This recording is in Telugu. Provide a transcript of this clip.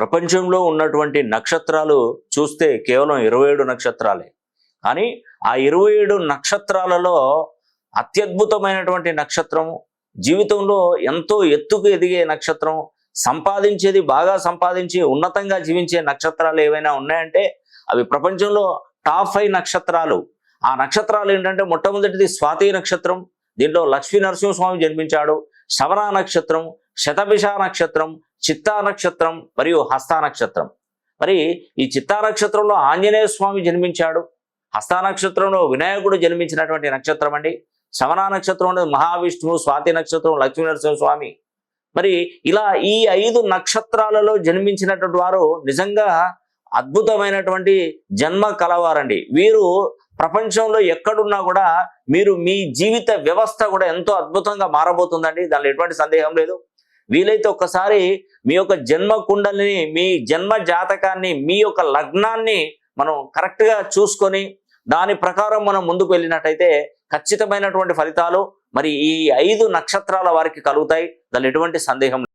ప్రపంచంలో ఉన్నటువంటి నక్షత్రాలు చూస్తే కేవలం 27 నక్షత్రాలే. కానీ ఆ 27 నక్షత్రాలలో అత్యద్భుతమైనటువంటి నక్షత్రం, జీవితంలో ఎంతో ఎత్తుకు ఎదిగే నక్షత్రం, సంపాదించేది బాగా సంపాదించి ఉన్నతంగా జీవించే నక్షత్రాలు ఏవైనా ఉన్నాయంటే అవి ప్రపంచంలో టాప్ 5 నక్షత్రాలు. ఆ నక్షత్రాలు ఏంటంటే మొట్టమొదటిది స్వాతి నక్షత్రం, దీంట్లో లక్ష్మీ నరసింహస్వామి జన్మించాడు. శ్రవణ నక్షత్రం, శతభిష నక్షత్రం, చిత్తా నక్షత్రం మరియు హస్త నక్షత్రం. మరి ఈ చిత్తా నక్షత్రంలో ఆంజనేయ స్వామి జన్మించాడు. హస్త నక్షత్రంలో వినాయకుడు జన్మించినటువంటి నక్షత్రం అండి. శ్రవణ నక్షత్రంలో మహావిష్ణువు, స్వాతి నక్షత్రం లక్ష్మీ నరసింహస్వామి. మరి ఇలా ఈ 5 నక్షత్రాలలో జన్మించినటువంటి వారు నిజంగా అద్భుతమైనటువంటి జన్మ కలవారండి. వీరు ప్రపంచంలో ఎక్కడున్నా కూడా మీరు మీ జీవిత వ్యవస్థ కూడా ఎంతో అద్భుతంగా మారబోతుందండి, దానిలో ఎటువంటి సందేహం లేదు. వీలైతే ఒక్కసారి మీ యొక్క జన్మ కుండలిని, మీ జన్మ జాతకాన్ని, మీ యొక్క లగ్నాన్ని మనం కరెక్ట్గా చూసుకొని దాని ప్రకారం మనం ముందుకు వెళ్ళినట్టయితే ఖచ్చితమైనటువంటి ఫలితాలు మరి ఈ 5 నక్షత్రాల వారికి కలుగుతాయి, దానిలో ఎటువంటి సందేహం లేదు.